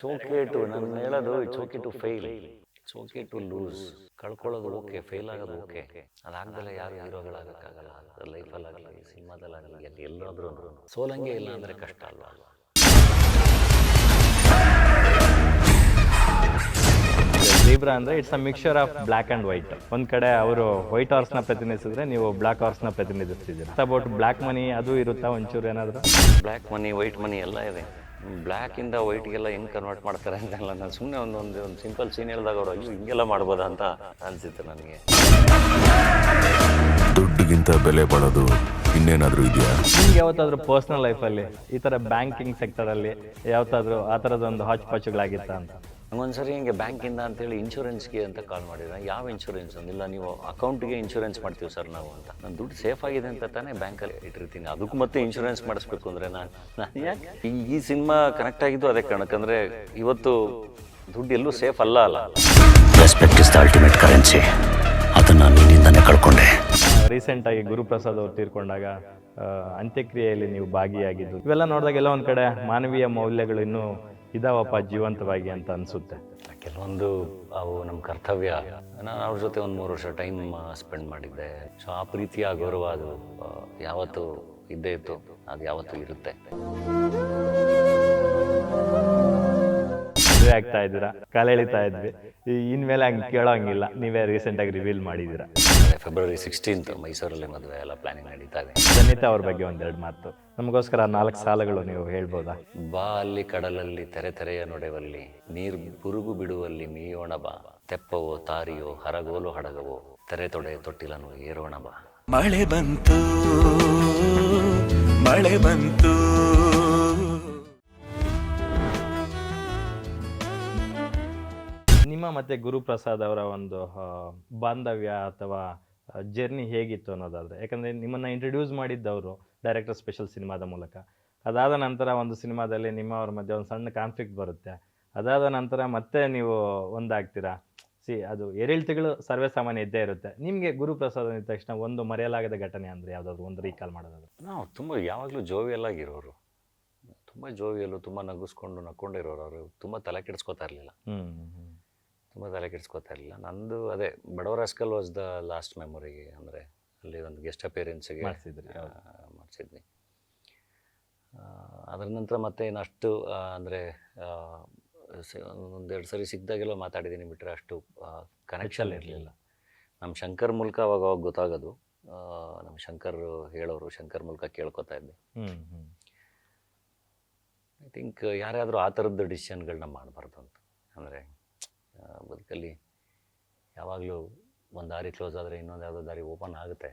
Okay to ನಾನು ಹೇಳೋದು it's okay to fail, it's okay to lose. ಕಳ್ಕೊಳ್ಳೋದು okay, fail ಆಗೋದು ಓಕೆ. ಅದಾಗ್ದಲ್ಲ ಯಾರು ಹೀರೋಗಳಾಗಕ್ಕಾಗಲ್ಲ. ಲೈಫಲ್ಲಾಗಲಿ, ಸಿನಿಮಾದಲ್ಲಾಗಲಿ, ಎಲ್ಲಾದ್ರೂ ಸೋಲಂಗೆ ಇಲ್ಲ ಅಂದರೆ ಕಷ್ಟ ಅಲ್ವಾ. ಜೀಬ್ರಾ ಅಂದರೆ it's a mixture of black and white. ಒಂದು ಕಡೆ ಅವರು ವೈಟ್ ಹಾರ್ಸ್ನ ಪ್ರತಿನಿಧಿಸಿದ್ರೆ ನೀವು ಬ್ಲ್ಯಾಕ್ ಹಾರ್ಸ್ನ ಪ್ರತಿನಿಧಿಸ್ತಿದ್ದೀರಾ. ಅಬೌಟ್ ಬ್ಲ್ಯಾಕ್ ಮನಿ ಅದು ಇರುತ್ತಾ ಒಂಚೂರು ಏನಾದರೂ? ಬ್ಲ್ಯಾಕ್ ಮನಿ, ವೈಟ್ ಮನಿ ಎಲ್ಲ ಇದೆ. ಬ್ಲ್ಯಾಕಿಂದ ವೈಟ್ಗೆಲ್ಲ ಹೆಂಗೆ ಕನ್ವರ್ಟ್ ಮಾಡ್ತಾರೆ ಅಂತೆಲ್ಲ ನಾನು ಸುಮ್ಮನೆ ಒಂದು ಸಿಂಪಲ್ ಸೀನ್ ಹೇಳಿದಾಗ ಅವರು ಅಯ್ಯೋ ಹಿಂಗೆಲ್ಲ ಮಾಡ್ಬೋದಾ ಅಂತ ಅನಿಸುತ್ತೆ ನನಗೆ. ದುಡ್ಡಿಗಿಂತ ಬೆಲೆ ಬಾಳೋದು ಇನ್ನೇನಾದರೂ ಇದೆಯಾ? ನಿಮ್ಗೆ ಯಾವತ್ತಾದ್ರೂ ಪರ್ಸ್ನಲ್ ಲೈಫಲ್ಲಿ ಈ ಥರ ಬ್ಯಾಂಕಿಂಗ್ ಸೆಕ್ಟರಲ್ಲಿ ಯಾವತ್ತಾದ್ರೂ ಆ ಥರದೊಂದು ಹಾಚ್ ಪಾಚುಗಳಾಗಿತ್ತಾ ಅಂತ? ಒಂದ್ಸರಿ ಹಿಂಗೆ ಬ್ಯಾಂಕಿಂದ ಅಂತೇಳಿ ಇನ್ಶೂರೆನ್ಸ್ಗೆ ಅಂತ ಕಾಲ್ ಮಾಡಿದ್ರೆ, ಯಾವ ಇನ್ಶೂರೆನ್ಸ್ ಅಂದಿಲ್ಲ, ನೀವು ಅಕೌಂಟ್ಗೆ ಇನ್ಶೂರೆನ್ಸ್ ಮಾಡ್ತೀವಿ ಸರ್ ನಾವು ಅಂತ. ನನ್ನ ದುಡ್ಡು ಸೇಫ್ ಆಗಿದೆ ಅಂತ ತಾನೇ ಬ್ಯಾಂಕಲ್ಲಿ ಇಟ್ಟಿರ್ತೀನಿ, ಅದಕ್ಕೂ ಮತ್ತೆ ಇನ್ಶೂರೆನ್ಸ್ ಮಾಡಿಸ್ಬೇಕು ಅಂದರೆ ನಾನು ಯಾಕೆ ಈ ಸಿನಿಮಾ ಕನೆಕ್ಟ್ ಆಗಿದ್ದು ಅದೇ ಕಾರಣಕ್ಕಂದರೆ ಇವತ್ತು ದುಡ್ಡು ಎಲ್ಲೂ ಸೇಫ್ ಅಲ್ಲ. Respect is the ultimate currency. ಅದನ್ನು ನಿನ್ನಿಂದನೇ ಕಳ್ಕೊಂಡೆ. ರೀಸೆಂಟಾಗಿ ಗುರುಪ್ರಸಾದ್ ಅವರು ತೀರ್ಕೊಂಡಾಗ ಅಂತ್ಯಕ್ರಿಯೆಯಲ್ಲಿ ನೀವು ಭಾಗಿಯಾಗಿದ್ದು ಇವೆಲ್ಲ ನೋಡಿದಾಗೆಲ್ಲ ಒಂದು ಕಡೆ ಮಾನವೀಯ ಮೌಲ್ಯಗಳು ಇನ್ನೂ ಇದಾವಪ್ಪ ಜೀವಂತವಾಗಿ ಅಂತ ಅನಿಸುತ್ತೆ. ಕೆಲವೊಂದು ಅವು ನಮ್ಮ ಕರ್ತವ್ಯ. ನಾನು ಅವ್ರ ಜೊತೆ ಒಂದು 3 ವರ್ಷ ಟೈಮ್ ಸ್ಪೆಂಡ್ ಮಾಡಿದ್ದೆ. ಸೊ ಆ ಪ್ರೀತಿಯ ಗೌರವ ಅದು ಯಾವತ್ತೂ ಇದ್ದೇ ಇತ್ತು, ಅದು ಯಾವತ್ತೂ ಇರುತ್ತೆ. ಮದುವೆ ಆಗ್ತಾ ಇದ್ದೀರಾ, ಕಾಲೆಳಿತಾ ಇದ್ವಿ, ಇನ್ಮೇಲೆ ಹಂಗೆ ಕೇಳೋ ಹಂಗಿಲ್ಲ, ನೀವೇ ರೀಸೆಂಟಾಗಿ ರಿವೀಲ್ ಮಾಡಿದ್ದೀರಾ. ಫೆಬ್ರವರಿ 16 ಮೈಸೂರಲ್ಲಿ ಮದುವೆ ಎಲ್ಲ ಪ್ಲಾನಿಂಗ್ ನಡೀತಾ ಇದೆ. ಸನ್ನಿತಾ ಅವ್ರ ಬಗ್ಗೆ ಒಂದೆರಡು ಮಾತು ನಮಗೋಸ್ಕರ 4 ಸಾಲುಗಳು ನೀವು ಹೇಳ್ಬೋದಾ? ಬಾ ಅಲ್ಲಿ ಕಡಲಲ್ಲಿ ತೆರೆ ತೆರೆಯ ನೊಡೆವಲ್ಲಿ, ನೀರು ಬುರುಗು ಬಿಡುವಲ್ಲಿ ಮೀಯೋಣ ಬಾ, ತೆಪ್ಪವೋ ತಾರಿಯೋ ಹರಗೋಲು ಹಡಗವೋ, ತೆರೆ ತೊಡೆ ತೊಟ್ಟಿಲನು ಏರೋಣ ಬಾ. ಮಳೆ ಬಂತು, ಮಳೆ ಬಂತು. ನಿಮ್ಮ ಮತ್ತೆ ಗುರುಪ್ರಸಾದ್ ಅವರ ಒಂದು ಬಾಂಧವ್ಯ ಅಥವಾ ಜರ್ನಿ ಹೇಗಿತ್ತು ಅನ್ನೋದಾದರೆ, ಯಾಕಂದರೆ ನಿಮ್ಮನ್ನು ಇಂಟ್ರಡ್ಯೂಸ್ ಮಾಡಿದ್ದವರು ಡೈರೆಕ್ಟರ್ ಸ್ಪೆಷಲ್ ಸಿನಿಮಾದ ಮೂಲಕ. ಅದಾದ ನಂತರ ಒಂದು ಸಿನಿಮಾದಲ್ಲಿ ನಿಮ್ಮ ಅವ್ರ ಮಧ್ಯೆ ಒಂದು ಸಣ್ಣ ಕಾನ್ಫ್ಲಿಕ್ಟ್ ಬರುತ್ತೆ. ಅದಾದ ನಂತರ ಮತ್ತೆ ನೀವು ಒಂದಾಗ್ತೀರಾ. ಅದು 7 ತಿಂಗಳು ಸರ್ವೇ ಸಾಮಾನ್ಯ ಇದ್ದೇ ಇರುತ್ತೆ. ನಿಮಗೆ ಗುರುಪ್ರಸಾದ್ ಅಂದ ತಕ್ಷಣ ಒಂದು ಮರೆಯಲಾಗದ ಘಟನೆ ಅಂದರೆ ಯಾವುದಾದ್ರು ಒಂದು ರೀಕಾಲ್ ಮಾಡೋದಾದ್ರೆ? ನಾವು ತುಂಬ ಯಾವಾಗಲೂ ಜೋವಿಯಲ್ ಆಗಿರೋರು, ತುಂಬ ಜೋವಿಯಲ್ಲು, ತುಂಬ ನಕ್ಕೊಂಡಿರೋರು. ಅವರು ತುಂಬ ತಲೆ ಕೆಡಿಸ್ಕೋತಾ ಇರಲಿಲ್ಲ. ತುಂಬ ತಲೆ ಕೆಡಿಸ್ಕೋತಾ ಇರಲಿಲ್ಲ. ನಂದು ಅದೇ ಬಡವರ skull was the last memory. ಅಂದರೆ ಅಲ್ಲಿ ಒಂದು ಗೆಸ್ಟ್ ಅಪಿಯರೆನ್ಸಿಗೆ ಮಾಡಿಸಿದ್ವಿ. ಅದರ ನಂತರ ಮತ್ತೆ ಏನಷ್ಟು ಅಂದರೆ 1-2 ಸರಿ ಸಿಕ್ಕಿದಾಗೆಲ್ಲ ಮಾತಾಡಿದ್ದೀನಿ ಬಿಟ್ಟರೆ ಅಷ್ಟು ಕನೆಕ್ಷನ್ ಇರಲಿಲ್ಲ. ನಮ್ಮ ಶಂಕರ್ ಮೂಲಕ ಅವಾಗ ಗೊತ್ತಾಗೋದು. ನಮ್ಮ ಶಂಕರ್ ಹೇಳೋರು, ಶಂಕರ್ ಮೂಲಕ ಕೇಳ್ಕೊತಾ ಇದ್ದೆ. ಐ ಥಿಂಕ್ ಯಾರ್ಯಾದರೂ ಆ ಥರದ್ದು ಡಿಸಿಷನ್ಗಳನ್ನ ಮಾಡಬಾರ್ದು ಅಂತ. ಅಂದರೆ ಬದುಕಲ್ಲಿ ಯಾವಾಗಲೂ ಒಂದು ದಾರಿ ಕ್ಲೋಸ್ ಆದರೆ ಇನ್ನೊಂದು ಯಾವುದೋ ದಾರಿ ಓಪನ್ ಆಗುತ್ತೆ.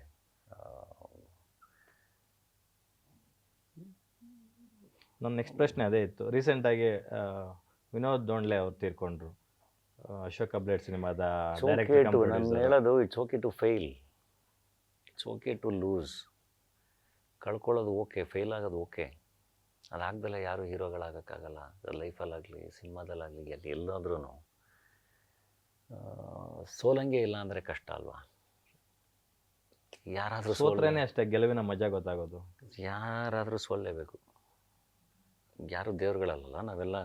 ನನ್ನ ನೆಕ್ಸ್ಟ್ ಪ್ರಶ್ನೆ ಅದೇ ಇತ್ತು. ರೀಸೆಂಟಾಗಿ ವಿನೋದ್ ದೋಂಡ್ಲೆ ಅವ್ರು ತೀರ್ಕೊಂಡ್ರು. ಅಶೋಕ ಬ್ಲೇಡ್ ಸಿನಿಮಾದ ಡೈರೆಕ್ಟರ್. ನಾನು ಹೇಳೋದು it's okay to fail, it's okay to lose. ಕಳ್ಕೊಳ್ಳೋದು ಓಕೆ, ಫೇಲ್ ಆಗೋದು ಓಕೆ. ಅದಾಗ್ದಲ್ಲ ಯಾರು ಹೀರೋಗಳಾಗಕ್ಕಾಗಲ್ಲ. ಲೈಫಲ್ಲಾಗಲಿ, ಸಿನಿಮಾದಲ್ಲಾಗಲಿ, ಎಲ್ಲಾದ್ರೂ ಸೋಲಂಗೆ ಇಲ್ಲ ಅಂದರೆ ಕಷ್ಟ ಅಲ್ವಾ. ಯಾರಾದರೂ ಸೋತ್ರೇನೆ ಅಷ್ಟೇ ಗೆಲುವಿನ ಮಜಾ ಗೊತ್ತಾಗೋದು. ಯಾರಾದರೂ ಸೋಲ್ಲೇಬೇಕು. ಯಾರು ದೇವ್ರುಗಳಲ್ಲ, ನಾವೆಲ್ಲ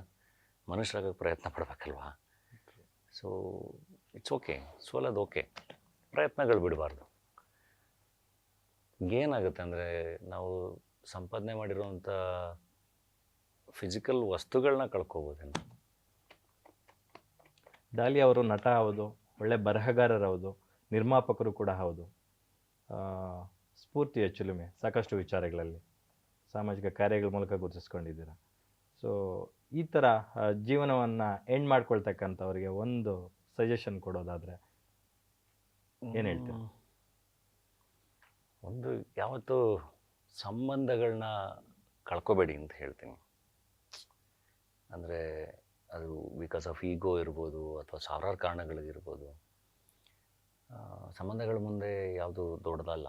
ಮನುಷ್ಯರಾಗಕ್ಕೆ ಪ್ರಯತ್ನ ಪಡಬೇಕಲ್ವಾ. ಸೊ ಇಟ್ಸ್ ಓಕೆ, ಸೋಲೋದು ಓಕೆ, ಪ್ರಯತ್ನಗಳು ಬಿಡಬಾರ್ದು. ಏನಾಗುತ್ತೆ ಅಂದರೆ ನಾವು ಸಂಪಾದನೆ ಮಾಡಿರೋವಂಥ ಫಿಸಿಕಲ್ ವಸ್ತುಗಳನ್ನ ಕಳ್ಕೊಬೋದೇನು. ಡಾಲಿ ಅವರು ನಟ ಹೌದು, ಒಳ್ಳೆ ಬರಹಗಾರರು ಹೌದು, ನಿರ್ಮಾಪಕರು ಕೂಡ ಹೌದು. ಸ್ಫೂರ್ತಿಯ ಚಿಲುಮೆ ಸಾಕಷ್ಟು ವಿಚಾರಗಳಲ್ಲಿ, ಸಾಮಾಜಿಕ ಕಾರ್ಯಗಳ ಮೂಲಕ ಗುರುತಿಸ್ಕೊಂಡಿದ್ದೀರಾ. ಸೊ ಈ ಥರ ಜೀವನವನ್ನು ಎಂಡ್ ಮಾಡ್ಕೊಳ್ತಕ್ಕಂಥವ್ರಿಗೆ ಒಂದು ಸಜೆಷನ್ ಕೊಡೋದಾದರೆ ಏನು ಹೇಳ್ತೀರಾ? ಒಂದು ಯಾವತ್ತೂ ಸಂಬಂಧಗಳನ್ನ ಕಳ್ಕೊಬೇಡಿ ಅಂತ ಹೇಳ್ತೀನಿ. ಅಂದರೆ ಅದು ಬಿಕಾಸ್ ಆಫ್ ಈಗೋ ಇರ್ಬೋದು ಅಥವಾ ಸಾವಿರಾರು ಕಾರಣಗಳಿಗಿರ್ಬೋದು. ಸಂಬಂಧಗಳ ಮುಂದೆ ಯಾವುದು ದೊಡ್ಡದಲ್ಲ.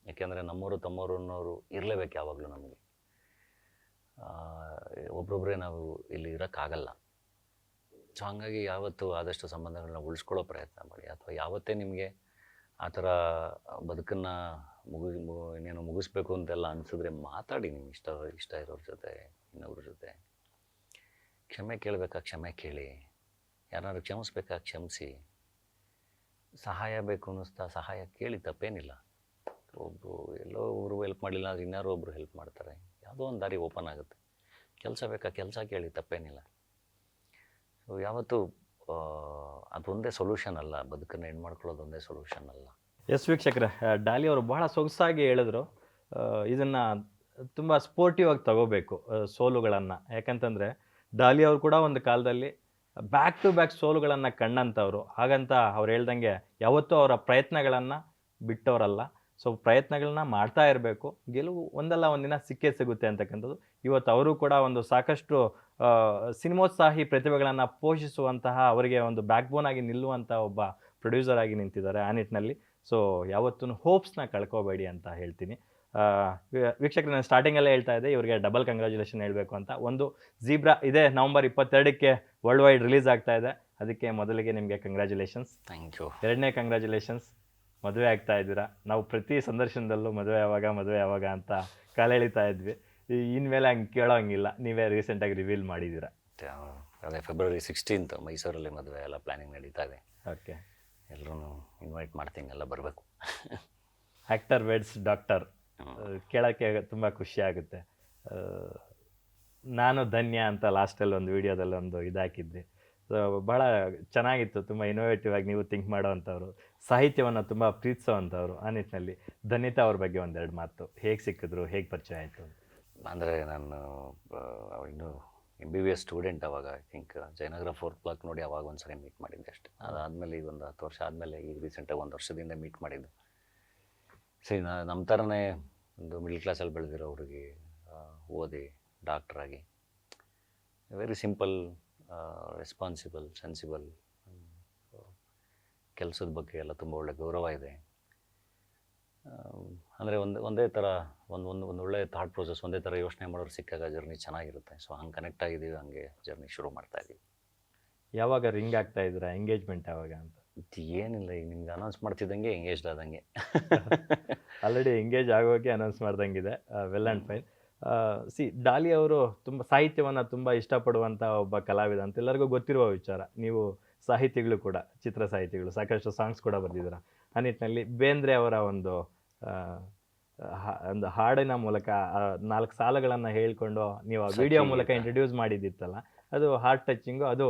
ಏಕೆಂದರೆ ನಮ್ಮವರು ತಮ್ಮವರು ಅನ್ನೋರು ಇರಲೇಬೇಕು ಯಾವಾಗಲೂ ನಮಗೆ. ಒಬ್ಬೊಬ್ಬರೇ ನಾವು ಇಲ್ಲಿ ಇರೋಕ್ಕಾಗಲ್ಲ. ಸೊ ಹಾಗಾಗಿ ಯಾವತ್ತೂ ಆದಷ್ಟು ಸಂಬಂಧಗಳನ್ನ ಉಳಿಸ್ಕೊಳ್ಳೋ ಪ್ರಯತ್ನ ಮಾಡಿ. ಅಥವಾ ಯಾವತ್ತೇ ನಿಮಗೆ ಆ ಥರ ಬದುಕನ್ನು ಇನ್ನೇನು ಮುಗಿಸ್ಬೇಕು ಅಂತೆಲ್ಲ ಅನಿಸಿದ್ರೆ ಮಾತಾಡಿ. ನಿಮ್ಗೆ ಇಷ್ಟ ಇರೋರ ಜೊತೆ, ಇನ್ನೊಬ್ರ ಜೊತೆ. ಕ್ಷಮೆ ಕೇಳಬೇಕಾ ಕ್ಷಮೆ ಕೇಳಿ, ಯಾರಾದ್ರು ಕ್ಷಮಿಸ್ಬೇಕಾ ಕ್ಷಮಿಸಿ, ಸಹಾಯ ಬೇಕು ಅನ್ನಿಸ್ತಾ ಸಹಾಯ ಕೇಳಿ ತಪ್ಪೇನಿಲ್ಲ. ಒಬ್ಬರು ಎಲ್ಲೋ ಒಬ್ಬರು ಹೆಲ್ಪ್ ಮಾಡಲಿಲ್ಲ ಅಂದರೆ ಇನ್ನಾರು ಒಬ್ಬರು ಹೆಲ್ಪ್ ಮಾಡ್ತಾರೆ, ಯಾವುದೋ ಒಂದು ದಾರಿ ಓಪನ್ ಆಗುತ್ತೆ. ಕೆಲಸ ಬೇಕಾ ಕೆಲಸ ಕೇಳಿ ತಪ್ಪೇನಿಲ್ಲ. ಸೊ ಯಾವತ್ತೂ ಅದೊಂದೇ ಸೊಲ್ಯೂಷನ್ ಅಲ್ಲ, ಬದುಕನ್ನು ಹೆಣ್ಣು ಮಾಡ್ಕೊಳ್ಳೋದು ಒಂದೇ ಸೊಲ್ಯೂಷನ್ ಅಲ್ಲ. ಎಸ್ ವೀಕ್ಷಕರೇ, ಡಾಲಿ ಅವರು ಬಹಳ ಸೊಗಸಾಗಿ ಹೇಳಿದ್ರು. ಇದನ್ನು ತುಂಬ ಸ್ಪೋರ್ಟಿವ್ ಆಗಿ ತಗೋಬೇಕು ಸೋಲುಗಳನ್ನು. ಯಾಕಂತಂದರೆ ಡಾಲಿ ಅವರು ಕೂಡ ಒಂದು ಕಾಲದಲ್ಲಿ ಬ್ಯಾಕ್ ಟು ಬ್ಯಾಕ್ ಸೋಲುಗಳನ್ನು ಕಂಡಂಥವ್ರು. ಹಾಗಂತ ಅವ್ರು ಹೇಳ್ದಂಗೆ ಯಾವತ್ತೂ ಅವರ ಪ್ರಯತ್ನಗಳನ್ನು ಬಿಟ್ಟವರಲ್ಲ. ಸೊ ಪ್ರಯತ್ನಗಳನ್ನ ಮಾಡ್ತಾ ಇರಬೇಕು, ಗೆಲುವು ಒಂದಲ್ಲ ಒಂದಿನ ಸಿಕ್ಕೇ ಸಿಗುತ್ತೆ ಅಂತಕ್ಕಂಥದ್ದು. ಇವತ್ತು ಅವರು ಕೂಡ ಒಂದು ಸಾಕಷ್ಟು ಸಿನಿಮೋತ್ಸಾಹಿ ಪ್ರತಿಭೆಗಳನ್ನು ಪೋಷಿಸುವಂತಹ, ಅವರಿಗೆ ಒಂದು ಬ್ಯಾಕ್ ಬೋನ್ ಆಗಿ ನಿಲ್ಲುವಂಥ ಒಬ್ಬ ಪ್ರೊಡ್ಯೂಸರ್ ಆಗಿ ನಿಂತಿದ್ದಾರೆ ಆ ನಿಟ್ಟಿನಲ್ಲಿ. ಸೊ ಯಾವತ್ತೂ ಹೋಪ್ಸ್ನ ಕಳ್ಕೋಬೇಡಿ ಅಂತ ಹೇಳ್ತೀನಿ. ವೀಕ್ಷಕರು, ನಾನು ಸ್ಟಾರ್ಟಿಂಗಲ್ಲೇ ಹೇಳ್ತಾ ಇದ್ದೆ ಇವರಿಗೆ ಡಬಲ್ ಕಂಗ್ರ್ಯಾಚುಲೇಷನ್ ಹೇಳಬೇಕು ಅಂತ. ಒಂದು ಝೀಬ್ರಾ ಇದೇ ನವಂಬರ್ 22ಕ್ಕೆ ವರ್ಲ್ಡ್ ವೈಡ್ ರಿಲೀಸ್ ಆಗ್ತಾ ಇದೆ. ಅದಕ್ಕೆ ಮೊದಲಿಗೆ ನಿಮಗೆ ಕಂಗ್ರ್ಯಾಚುಲೇಷನ್ಸ್. Thank you. ಎರಡನೇ ಕಂಗ್ರ್ಯಾಚುಲೇಷನ್ಸ್, ಮದುವೆ ಆಗ್ತಾ ಇದ್ದೀರಾ. ನಾವು ಪ್ರತಿ ಸಂದರ್ಶನದಲ್ಲೂ ಮದುವೆ ಯಾವಾಗ ಅಂತ ಕಾಲ ಎಳಿತಾ ಇದ್ವಿ. ಇನ್ಮೇಲೆ ಹಂಗೆ ಕೇಳೋಂಗಿಲ್ಲ, ನೀವೇ ರೀಸೆಂಟಾಗಿ ರಿವೀಲ್ ಮಾಡಿದ್ದೀರಾ. ಅದೇ February 16th ಮೈಸೂರಲ್ಲಿ ಮದುವೆ ಎಲ್ಲ ಪ್ಲ್ಯಾನಿಂಗ್ ನಡೀತಾ ಇದೆ. ಓಕೆ, ಎಲ್ಲರೂ ಇನ್ವೈಟ್ ಮಾಡ್ತೀನಿ, ಎಲ್ಲ ಬರಬೇಕು. ಆ್ಯಕ್ಟರ್ ವೆಡ್ಸ್ ಡಾಕ್ಟರ್ ಕೇಳೋಕ್ಕೆ ತುಂಬ ಖುಷಿ ಆಗುತ್ತೆ. ನಾನು ಧನ್ಯ ಅಂತ ಲಾಸ್ಟಲ್ಲಿ ಒಂದು ವೀಡಿಯೋದಲ್ಲಿ ಒಂದು ಇದಾಕಿದ್ವಿ. ಸೊ ಭಾಳ ಚೆನ್ನಾಗಿತ್ತು, ತುಂಬ ಇನೋವೇಟಿವ್ ಆಗಿ ನೀವು ಥಿಂಕ್ ಮಾಡೋವಂಥವ್ರು, ಸಾಹಿತ್ಯವನ್ನು ತುಂಬ ಪ್ರೀತಿಸೋವಂಥವ್ರು. ಆ ನಿಟ್ಟಿನಲ್ಲಿ ಧನ್ಯತಾ ಅವ್ರ ಬಗ್ಗೆ ಒಂದೆರಡು ಮಾತು, ಹೇಗೆ ಸಿಕ್ಕಿದ್ರು, ಹೇಗೆ ಪರಿಚಯ ಆಯಿತು? ಅಂದರೆ ನಾನು ಇನ್ನೂ MBBS ಸ್ಟೂಡೆಂಟ್ ಅವಾಗ. I think Jayanagar 4th block ನೋಡಿ ಅವಾಗ ಒಂದು ಸರಿ ಮೀಟ್ ಮಾಡಿದ್ದೆ ಅಷ್ಟೇ. ಅದಾದಮೇಲೆ ಈಗ ಒಂದು 10 ವರ್ಷ ಆದಮೇಲೆ ಈಗ ರೀಸೆಂಟಾಗಿ 1 ವರ್ಷದಿಂದ ಮೀಟ್ ಮಾಡಿದ್ದು. ಸರಿ, ನಮ್ಮ ಥರನೇ ಒಂದು ಮಿಡ್ಲ್ ಕ್ಲಾಸಲ್ಲಿ ಬೆಳೆದಿರೋ ಹುಡುಗಿ, ಓದಿ ಡಾಕ್ಟ್ರಾಗಿ, ವೆರಿ ಸಿಂಪಲ್, ರೆಸ್ಪಾನ್ಸಿಬಲ್, ಸೆನ್ಸಿಬಲ್, ಕೆಲಸದ ಬಗ್ಗೆ ಎಲ್ಲ ತುಂಬ ಒಳ್ಳೆ ಗೌರವ ಇದೆ. ಅಂದರೆ ಒಂದೇ ಥರ ಒಂದು ಒಳ್ಳೆ ಥಾಟ್ ಪ್ರೋಸೆಸ್, ಒಂದೇ ಥರ ಯೋಚನೆ ಮಾಡೋರು ಸಿಕ್ಕಾಗ ಜರ್ನಿ ಚೆನ್ನಾಗಿರುತ್ತೆ. ಸೊ ಹಂಗೆ ಕನೆಕ್ಟ್ ಆಗಿದ್ದೀವಿ, ಹಂಗೆ ಜರ್ನಿ ಶುರು ಮಾಡ್ತಾಯಿದ್ದೀವಿ. ಯಾವಾಗ ರಿಂಗ್ ಆಗ್ತಾ ಇದ್ದೀರಾ, ಎಂಗೇಜ್ಮೆಂಟ್ ಯಾವಾಗ ಅಂತ? ಏನಿಲ್ಲ, ಈಗ ನಿಮ್ಗೆ ಅನೌನ್ಸ್ ಮಾಡ್ತಿದ್ದಂಗೆ ಎಂಗೇಜ್ಡ್ ಆದಂಗೆ. ಆಲ್ರೆಡಿ ಎಂಗೇಜ್ ಆಗೋಕ್ಕೆ ಅನೌನ್ಸ್ ಮಾಡ್ದಂಗಿದೆ. Well and fine. ಡಾಲಿ ಅವರು ತುಂಬ ಸಾಹಿತ್ಯವನ್ನು ತುಂಬ ಇಷ್ಟಪಡುವಂಥ ಒಬ್ಬ ಕಲಾವಿದ ಅಂತ ಎಲ್ಲರಿಗೂ ಗೊತ್ತಿರುವ ವಿಚಾರ. ನೀವು ಸಾಹಿತಿಗಳು ಕೂಡ, ಚಿತ್ರ ಸಾಹಿತಿಗಳು, ಸಾಕಷ್ಟು ಸಾಂಗ್ಸ್ ಕೂಡ ಬರೆದಿದ್ದೀರ. ಆ ನಿಟ್ಟಿನಲ್ಲಿ ಬೇಂದ್ರೆ ಅವರ ಒಂದು ಹಾಡಿನ ಮೂಲಕ 4 ಸಾಲುಗಳನ್ನು ಹೇಳ್ಕೊಂಡು ನೀವು ಆ ವಿಡಿಯೋ ಮೂಲಕ ಇಂಟ್ರಡ್ಯೂಸ್ ಮಾಡಿದ್ದಿತ್ತಲ್ಲ, ಅದು ಹಾರ್ಟ್ ಟಚಿಂಗು. ಅದು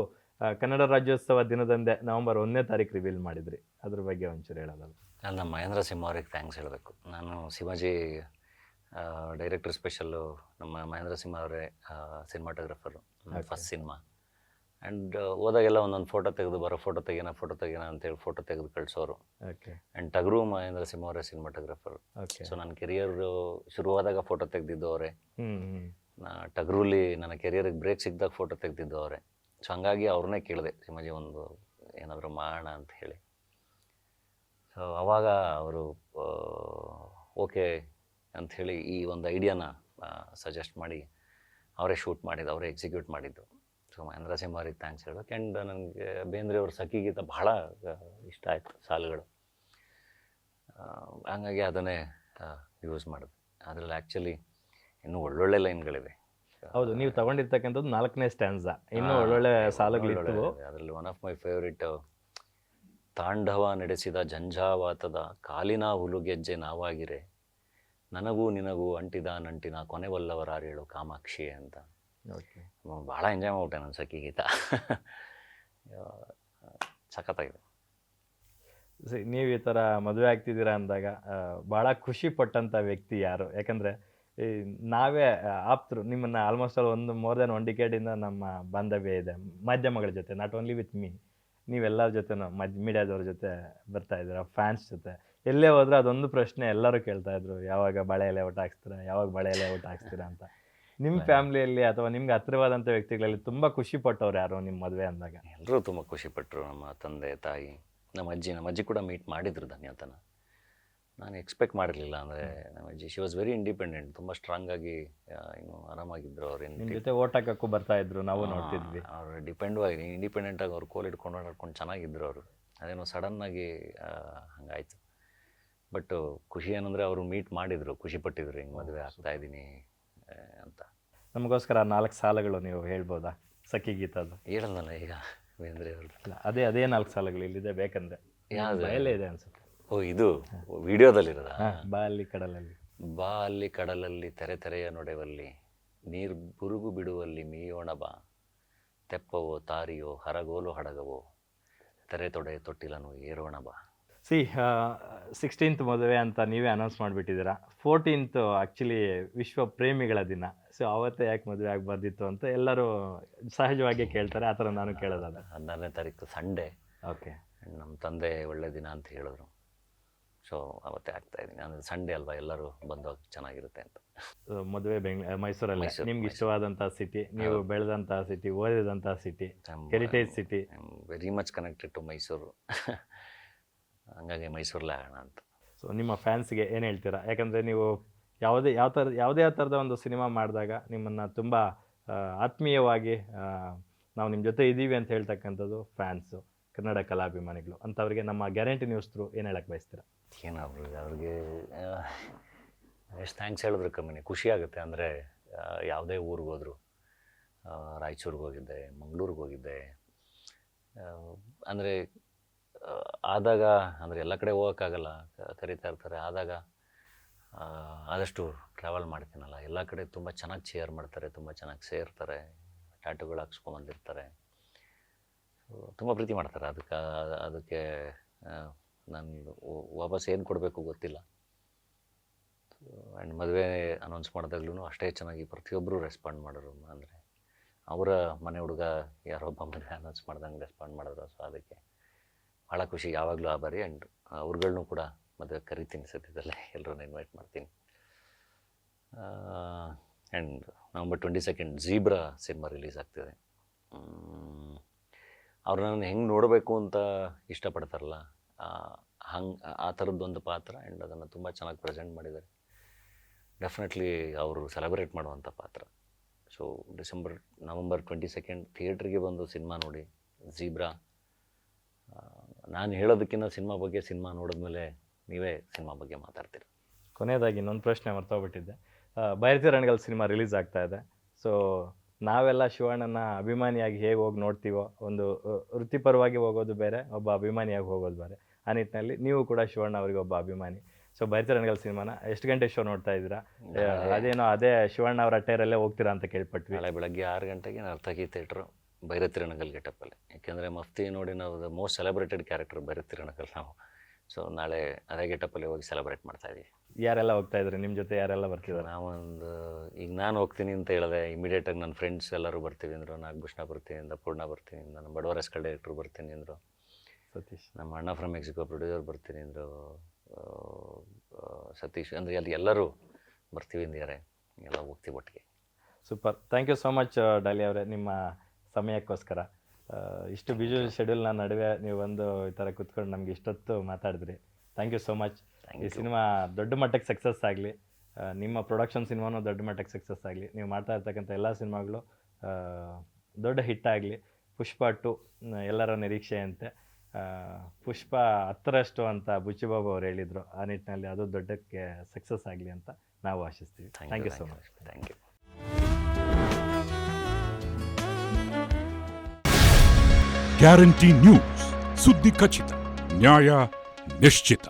ಕನ್ನಡ ರಾಜ್ಯೋತ್ಸವ ದಿನದಂದೇ ನವಂಬರ್ 1ನೇ ತಾರೀಕು ರಿವೀಲ್ ಮಾಡಿದ್ರಿ. ಅದ್ರ ಬಗ್ಗೆ ಒಂಚೂರು ಹೇಳೋದಲ್ಲ? ನಾನು ನಮ್ಮ ಮಹೇಂದ್ರ ಸಿಂಹ ಅವ್ರಿಗೆ ಥ್ಯಾಂಕ್ಸ್ ಹೇಳಬೇಕು. ನಾನು ಶಿವಾಜಿ ಡೈರೆಕ್ಟರ್ ಸ್ಪೆಷಲ್ಲು ನಮ್ಮ ಮಹೇಂದ್ರ ಸಿಂಹ ಅವರೇ ಸಿನಿಮಾಟೋಗ್ರಫರು, ಫಸ್ಟ್ ಸಿನಿಮಾ. ಆ್ಯಂಡ್ ಹೋದಾಗೆಲ್ಲ ಒಂದೊಂದು ಫೋಟೋ ತೆಗೆದು ಫೋಟೋ ತೆಗಿಯೋಣ ಅಂತೇಳಿ ಫೋಟೋ ತೆಗೆದು ಕಳಿಸೋರು. ಓಕೆ. ಆ್ಯಂಡ್ ಟಗರು ಮಹೇಂದ್ರ ಸಿಂಹ ಅವರೇ ಸಿನಿಮಾಟೋಗ್ರಫರು. ಓಕೆ. ಸೊ ನನ್ನ ಕೆರಿಯರು ಶುರುವಾದಾಗ ಫೋಟೋ ತೆಗೆದಿದ್ದು ಅವರೇ. ಟಗರಲ್ಲಿ ನನ್ನ ಕೆರಿಯರಿಗೆ ಬ್ರೇಕ್ ಸಿಕ್ಕಿದಾಗ ಫೋಟೋ ತೆಗೆದಿದ್ದು ಅವರೇ. ಸೊ ಹಂಗಾಗಿ ಅವ್ರನ್ನೇ ಕೇಳಿದೆ, ಸಿಂಹಾಜಿ ಒಂದು ಏನಾದರೂ ಮಾಡೋಣ ಅಂತ ಹೇಳಿ. ಸೊ ಆವಾಗ ಅವರು ಓಕೆ ಅಂಥೇಳಿ ಈ ಒಂದು ಐಡಿಯಾನ ಸಜೆಸ್ಟ್ ಮಾಡಿ ಅವರೇ ಶೂಟ್ ಮಾಡಿದ್ದು, ಅವರೇ ಎಕ್ಸಿಕ್ಯೂಟ್ ಮಾಡಿದ್ದು. ಸೊ ಮಹೇಂದ್ರ ಸಿಂಹ ಅವ್ರಿಗೆ ಥ್ಯಾಂಕ್ಸ್ ಹೇಳ್ಬೇಕು. ಆ್ಯಂಡ್ ನನಗೆ ಬೇಂದ್ರೆ ಅವ್ರ ಸಖಿಗೀತ ಭಾಳ ಇಷ್ಟ ಆಯಿತು ಸಾಲುಗಳು, ಹಾಗಾಗಿ ಅದನ್ನೇ ಯೂಸ್ ಮಾಡಿದೆ. ಅದರಲ್ಲಿ ಆ್ಯಕ್ಚುಲಿ ಇನ್ನೂ ಒಳ್ಳೊಳ್ಳೆ ಲೈನ್ಗಳಿವೆ. ಹೌದು, ನೀವು ತಗೊಂಡಿರ್ತಕ್ಕಂಥದ್ದು 4ನೇ ಸ್ಟ್ಯಾನ್ಸಾ, ಇನ್ನೂ ಒಳ್ಳೊಳ್ಳೆ ಸಾಲುಗಳಿತ್ತು. ಅದರಲ್ಲಿ ಒನ್ ಆಫ್ ಮೈ ಫೇವ್ರೇಟ್, ತಾಂಡವ ನಡೆಸಿದ ಜಂಜಾವಾತದ ಕಾಲಿನ ಹುಲುಗೆಜ್ಜೆ ನಾವಾಗಿರೆ, ನನಗೂ ನಿನಗೂ ಅಂಟಿದ ನಂಟಿನ ಕೊನೆವಲ್ಲವರಾರೇಳು ಕಾಮಾಕ್ಷಿ ಅಂತ. ಓಕೆ. ಭಾಳ ಎಂಜಾಯ್ ಮಾಡ್ಬಿಟ್ಟೆ ನನ್ನ ಸಖಿ ಗೀತ. ಸಖತ್ತಾಗಿದೆ. ನೀವು ಈ ಥರ ಮದುವೆ ಆಗ್ತಿದ್ದೀರಾ ಅಂದಾಗ ಭಾಳ ಖುಷಿ ಪಟ್ಟಂಥ ವ್ಯಕ್ತಿ ಯಾರು? ಯಾಕಂದರೆ ನಾವೇ ಆಪ್ತರು, ನಿಮ್ಮನ್ನು ಆಲ್ಮೋಸ್ಟ್ ಆಲ್ ಮೋರ್ ದೆನ್ 1 ಡಿಕೇಡಿಂದ ನಮ್ಮ ಬಾಂಧವ್ಯ ಇದೆ ಮಾಧ್ಯಮಗಳ ಜೊತೆ, ನಾಟ್ ಓನ್ಲಿ ವಿತ್ ಮೀ. ನೀವೆಲ್ಲರ ಜೊತೆನೂ ಮೀಡಿಯಾದವ್ರ ಜೊತೆ ಬರ್ತಾ ಇದ್ದೀರಾ, ಫ್ಯಾನ್ಸ್ ಜೊತೆ. ಎಲ್ಲೇ ಹೋದ್ರೆ ಅದೊಂದು ಪ್ರಶ್ನೆ ಎಲ್ಲರೂ ಕೇಳ್ತಾಯಿದ್ರು, ಯಾವಾಗ ಬಾಳೆ ಎಲೆ ಊಟ ಹಾಕ್ಸ್ತೀರಾ, ಯಾವಾಗ ಬಾಳೆ ಎಲೆ ಊಟ ಹಾಕ್ಸ್ತೀರಾ ಅಂತ. ನಿಮ್ಮ ಫ್ಯಾಮ್ಲಿಯಲ್ಲಿ ಅಥವಾ ನಿಮ್ಗೆ ಹತ್ತಿರವಾದಂಥ ವ್ಯಕ್ತಿಗಳಲ್ಲಿ ತುಂಬ ಖುಷಿ ಪಟ್ಟವ್ರು ಯಾರು ನಿಮ್ಮ ಮದುವೆ ಅಂದಾಗ? ಎಲ್ಲರೂ ತುಂಬ ಖುಷಿಪಟ್ಟರು. ನಮ್ಮ ತಂದೆ ತಾಯಿ, ನಮ್ಮ ಅಜ್ಜಿ ಕೂಡ ಮೀಟ್ ಮಾಡಿದ್ರು ಧನ್ಯತನ. ನಾನು ಎಕ್ಸ್ಪೆಕ್ಟ್ ಮಾಡಿರಲಿಲ್ಲ. ಅಂದರೆ ನಮ್ಮ ಅಜ್ಜಿ ಶಿ ವಾಸ್ ವೆರಿ ಇಂಡಿಪೆಂಡೆಂಟ್, ತುಂಬ ಸ್ಟ್ರಾಂಗ್ ಆಗಿ ಇನ್ನು ಆರಾಮಾಗಿದ್ದರು. ಅವ್ರು ನಿಮ್ಮ ಜೊತೆ ಓಟ್ ಹಾಕಕ್ಕೂ ಬರ್ತಾ ಇದ್ರು, ನಾವು ನೋಡ್ತಿದ್ವಿ. ಅವರು ಇಂಡಿಪೆಂಡೆಂಟಾಗಿ ಅವ್ರು ಕೋಲ್ ಹಿಡ್ಕೊಂಡು ಓಡಾಡ್ಕೊಂಡು ಚೆನ್ನಾಗಿದ್ದರು ಅವರು. ಅದೇನೋ ಸಡನ್ನಾಗಿ ಹಂಗಾಯಿತು. ಬಟ್ ಖುಷಿ ಏನಂದರೆ ಅವರು ಮೀಟ್ ಮಾಡಿದರು, ಖುಷಿಪಟ್ಟಿದ್ರು, ಹಿಂಗೆ ಮದುವೆ ಆಗ್ತಾಯಿದ್ದೀನಿ ಅಂತ. ನಮಗೋಸ್ಕರ 4 ಸಾಲುಗಳು ನೀವು ಹೇಳ್ಬೋದಾ? ಸಖಿಗೀತದ್ದು ಹೇಳಲ್ಲ ಈಗ ಬೇಂದ್ರೆ ಅವ್ರದ್ದು. ಅಲ್ಲ ಅದೇ 4 ಸಾಲುಗಳು ಇಲ್ಲಿದೆ ಬೇಕಂದ್ರೆ ಯಾವ್ದು? ಬಯಲೇ ಇದೆ ಅನ್ಸುತ್ತೆ. ಓ ಇದು ವಿಡಿಯೋದಲ್ಲಿರೋದ? ಬಾ ಅಲ್ಲಿ ಕಡಲಲ್ಲಿ. ಬಾ ಅಲ್ಲಿ ಕಡಲಲ್ಲಿ ತೆರೆ ತೆರೆಯ ನೊಡೆವಲ್ಲಿ ನೀರು ಬುರುಗು ಬಿಡುವಲ್ಲಿ ಮೀಯೋಣ ಬಾ, ತೆಪ್ಪವೋ ತಾರಿಯೋ ಹರಗೋಲು ಹಡಗವೋ ತೆರೆ ತೊಡೆ ತೊಟ್ಟಿಲನು ಏರೋಣ ಬಾ. 16th ಮದುವೆ ಅಂತ ನೀವೇ ಅನೌನ್ಸ್ ಮಾಡಿಬಿಟ್ಟಿದ್ದೀರಾ. 14th ಆ್ಯಕ್ಚುಲಿ ವಿಶ್ವ ಪ್ರೇಮಿಗಳ ದಿನ. ಸೊ ಅವತ್ತೇ ಯಾಕೆ ಮದುವೆ ಆಗಬಾರ್ದಿತ್ತು ಅಂತ ಎಲ್ಲರೂ ಸಹಜವಾಗಿ ಕೇಳ್ತಾರೆ. ಆ ಥರ ನಾನು ಕೇಳೋದಾದ 14ನೇ ತಾರೀಕು ಸಂಡೇ. ಓಕೆ. ನಮ್ಮ ತಂದೆ ಒಳ್ಳೆ ದಿನ ಅಂತ ಹೇಳಿದ್ರು. ಸೊ ಅವತ್ತೇ ಆಗ್ತಾಯಿದ್ದೀನಿ. ಅಂದರೆ ಸಂಡೇ ಅಲ್ವಾ, ಎಲ್ಲರೂ ಬಂದೋಗಿ ಚೆನ್ನಾಗಿರುತ್ತೆ ಅಂತ. ಮದುವೆ ಮೈಸೂರಲ್ಲಿ ನಿಮ್ಗೆ ಇಷ್ಟವಾದಂಥ ಸಿಟಿ, ನೀವು ಬೆಳೆದಂಥ ಸಿಟಿ, ಓದಿದಂಥ city, heritage city. Very much connected to Mysuru. ಹಂಗಾಗಿ ಮೈಸೂರಲ್ಲೇ ಆಗೋಣ ಅಂತ. ಸೊ ನಿಮ್ಮ ಫ್ಯಾನ್ಸ್ಗೆ ಏನು ಹೇಳ್ತೀರಾ? ಯಾಕಂದರೆ ನೀವು ಯಾವುದೇ ಥರದ ಒಂದು ಸಿನಿಮಾ ಮಾಡಿದಾಗ ನಿಮ್ಮನ್ನು ತುಂಬ ಆತ್ಮೀಯವಾಗಿ ನಾವು ನಿಮ್ಮ ಜೊತೆ ಇದ್ದೀವಿ ಅಂತ ಹೇಳ್ತಕ್ಕಂಥದ್ದು ಫ್ಯಾನ್ಸು, ಕನ್ನಡ ಕಲಾಭಿಮಾನಿಗಳು ಅಂಥವ್ರಿಗೆ ನಮ್ಮ ಗ್ಯಾರಂಟಿ ನ್ಯೂಸ್ ಥ್ರೂ ಏನು ಹೇಳಕ್ಕೆ ಬಯಸ್ತೀರಾ? ಏನು ಅವ್ರಿಗೆ ಎಷ್ಟು ಥ್ಯಾಂಕ್ಸ್ ಹೇಳಿದ್ರು ಕಮ್ಮಿನೇ. ಖುಷಿ ಆಗುತ್ತೆ. ಅಂದರೆ ಯಾವುದೇ ಊರಿಗೆ ಹೋದ್ರು, ರಾಯಚೂರಿಗೆ ಹೋಗಿದ್ದೆ, ಮಂಗಳೂರಿಗೆ ಹೋಗಿದ್ದೆ, ಅಂದರೆ ಆದಾಗ ಅಂದರೆ ಎಲ್ಲ ಕಡೆ ಹೋಗೋಕ್ಕಾಗಲ್ಲ, ಕರೀತಾ ಇರ್ತಾರೆ. ಆದಾಗ ಆದಷ್ಟು ಟ್ರಾವೆಲ್ ಮಾಡ್ತೀನಲ್ಲ, ಎಲ್ಲ ಕಡೆ ತುಂಬ ಚೆನ್ನಾಗಿ ಚೇರ್ ಮಾಡ್ತಾರೆ, ತುಂಬ ಚೆನ್ನಾಗಿ ಸೇರ್ತಾರೆ, ಟ್ಯಾಟುಗಳು ಹಾಕ್ಸ್ಕೊಂಬಂದಿರ್ತಾರೆ, ತುಂಬ ಪ್ರೀತಿ ಮಾಡ್ತಾರೆ. ಅದಕ್ಕೆ ನಾನು ವಾಪಸ್ ಏನು ಕೊಡಬೇಕು ಗೊತ್ತಿಲ್ಲ. ಆ್ಯಂಡ್ ಮದುವೆ ಅನೌನ್ಸ್ ಮಾಡಿದಾಗ್ಲೂ ಅಷ್ಟೇ ಚೆನ್ನಾಗಿ ಪ್ರತಿಯೊಬ್ಬರು ರೆಸ್ಪಾಂಡ್ ಮಾಡಿದ್ರು. ಅಂದರೆ ಅವರ ಮನೆ ಹುಡುಗ ಯಾರೊಬ್ಬ ಮದುವೆ ಅನೌನ್ಸ್ ಮಾಡ್ದಂಗೆ ರೆಸ್ಪಾಂಡ್ ಮಾಡಿದ್ರು. ಸೊ ಅದಕ್ಕೆ ಭಾಳ ಖುಷಿ, ಯಾವಾಗಲೂ ಆಭಾರಿ. ಆ್ಯಂಡ್ ಅವ್ರುಗಳ್ನೂ ಕೂಡ ಮದುವೆ ಕರಿತೀನಿ, ಸದ್ಯದಲ್ಲೇ ಎಲ್ಲರನ್ನ ಇನ್ವೈಟ್ ಮಾಡ್ತೀನಿ. And November 22 zebra cinema release ಆಗ್ತಿದೆ. ಅವ್ರನ್ನ ಹೆಂಗೆ ನೋಡಬೇಕು ಅಂತ ಇಷ್ಟಪಡ್ತಾರಲ್ಲ, ಆ ಥರದ್ದೊಂದು ಪಾತ್ರ. ಆ್ಯಂಡ್ ಅದನ್ನು ತುಂಬ ಚೆನ್ನಾಗಿ ಪ್ರೆಸೆಂಟ್ ಮಾಡಿದ್ದಾರೆ. ಡೆಫಿನೆಟ್ಲಿ ಅವರು ಸೆಲೆಬ್ರೇಟ್ ಮಾಡುವಂಥ ಪಾತ್ರ. ಸೊ November 22 ಥಿಯೇಟ್ರಿಗೆ ಬಂದು ಸಿನಿಮಾ ನೋಡಿ. ಝೀಬ್ರಾ ನಾನು ಹೇಳೋದಕ್ಕಿಂತ ಸಿನಿಮಾ ನೋಡಿದ್ಮೇಲೆ ನೀವೇ ಸಿನಿಮಾ ಬಗ್ಗೆ ಮಾತಾಡ್ತೀರ. ಕೊನೆಯದಾಗಿ ಇನ್ನೊಂದು ಪ್ರಶ್ನೆ ಮರ್ತೋಗ್ಬಿಟ್ಟಿದ್ದೆ. ಬೈರತಿ ರಣಗಲ್ ಸಿನಿಮಾ ರಿಲೀಸ್ ಆಗ್ತಾ ಇದೆ. ಸೊ ನಾವೆಲ್ಲ ಶಿವಣ್ಣನ ಅಭಿಮಾನಿಯಾಗಿ ಹೇಗೆ ಹೋಗಿ ನೋಡ್ತೀವೋ, ಒಂದು ವೃತ್ತಿಪರವಾಗಿ ಹೋಗೋದು ಬೇರೆ, ಒಬ್ಬ ಅಭಿಮಾನಿಯಾಗಿ ಹೋಗೋದು ಬೇರೆ. ಆ ನಿಟ್ಟಿನಲ್ಲಿ ನೀವು ಕೂಡ ಶಿವಣ್ಣ ಅವರಿಗೆ ಒಬ್ಬ ಅಭಿಮಾನಿ. ಸೊ ಬೈರತಿ ರಣಗಲ್ ಸಿನಿಮಾನ ಎಷ್ಟು ಗಂಟೆ ಶೋ ನೋಡ್ತಾ ಇದ್ದೀರಾ? ಅದೇ ಶಿವಣ್ಣ ಅವರ ಟೈರಲ್ಲೇ ಹೋಗ್ತೀರಾ ಅಂತ ಕೇಳ್ಪಟ್ವಿ. ನಾಳೆ ಬೆಳಗ್ಗೆ 6 ಗಂಟೆಗೆ ನರ್ತಕಿ ಥಿಯೇಟ್ರು ಬೈರತಿ ರಣಗಲ್ ಗೆಟಪ್ಪಲ್ಲಿ. ಯಾಕೆಂದರೆ ಮಫ್ತಿ ನೋಡಿ ನಾವು most celebrated character Byrathi Ranagal ನಾವು. ಸೊ ನಾಳೆ ಅದೇ ಗೆಟಪ್ಪಲ್ಲಿ ಹೋಗಿ ಸೆಲೆಬ್ರೇಟ್ ಮಾಡ್ತಾಯಿದ್ದೀವಿ. ಯಾರೆಲ್ಲ ಹೋಗ್ತಾ ಇದ್ರಿ ನಿಮ್ಮ ಜೊತೆ? ಯಾರೆಲ್ಲ ಬರ್ತಿದ್ದಾರೆ? ನಾವೊಂದು ಈಗ ನಾನು ಹೋಗ್ತೀನಿ ಅಂತ ಹೇಳಿದೆ, ಇಮಿಡಿಯೇಟಾಗಿ ನನ್ನ ಫ್ರೆಂಡ್ಸ್ ಎಲ್ಲರೂ ಬರ್ತೀವಿ ಅಂದರು. ನಾಗಭೂಷಣ ಬರ್ತೀನಿ ಅಂದ, ಪೂರ್ಣ ಬರ್ತೀನಿ ಅಂದ, ನಮ್ಮ ಬಡವರ ಎಸ್ಕಲ್ ಡೈರೆಕ್ಟ್ರು ಬರ್ತೀನಿ ಅಂದರು, ಸತೀಶ್, ನಮ್ಮ ಅಣ್ಣ ಫ್ರಮ್ ಮೆಕ್ಸಿಕೋ ಪ್ರೊಡ್ಯೂಸರ್ ಬರ್ತೀನಿ ಅಂದರು, ಸತೀಶ್, ಅಂದರೆ ಅಲ್ಲಿ ಎಲ್ಲರೂ ಬರ್ತೀವಿ ಅಂದಿದ್ದಾರೆ. ಎಲ್ಲ ಹೋಗ್ತೀವಿ ಒಟ್ಟಿಗೆ. Super. Thank you so much Daali ಅವರೇ, ನಿಮ್ಮ ಸಮಯಕ್ಕೋಸ್ಕರ. ಇಷ್ಟು ಬ್ಯುಸಿ ಶೆಡ್ಯೂಲ್ನ ನಡುವೆ ನೀವು ಒಂದು ಈ ಥರ ಕೂತ್ಕೊಂಡು ನಮಗೆ ಇಷ್ಟೊತ್ತು ಮಾತಾಡಿದ್ರಿ. Thank you so much. ಈ ಸಿನಿಮಾ ದೊಡ್ಡ ಮಟ್ಟಕ್ಕೆ ಸಕ್ಸಸ್ ಆಗಲಿ, ನಿಮ್ಮ ಪ್ರೊಡಕ್ಷನ್ ಸಿನಿಮಾನೂ ದೊಡ್ಡ ಮಟ್ಟಕ್ಕೆ ಸಕ್ಸಸ್ ಆಗಲಿ, ನೀವು ಮಾಡ್ತಾ ಇರ್ತಕ್ಕಂಥ ಎಲ್ಲ ಸಿನಿಮಾಗಳು ದೊಡ್ಡ ಹಿಟ್ ಆಗಲಿ. ಪುಷ್ಪ 2 ಎಲ್ಲರ ನಿರೀಕ್ಷೆಯಂತೆ. ಪುಷ್ಪ 10ರಷ್ಟು ಅಂತ ಬುಚ್ಚಿಬಾಬು ಅವ್ರು ಹೇಳಿದರು. ಆ ನಿಟ್ಟಿನಲ್ಲಿ ಅದು ದೊಡ್ಡಕ್ಕೆ ಸಕ್ಸಸ್ ಆಗಲಿ ಅಂತ ನಾವು ಆಶಿಸ್ತೀವಿ. Thank you so much. Thank you. Guarantee news, ಸುದ್ದಿ ಖಚಿತ, ನ್ಯಾಯ ನಿಶ್ಚಿತ.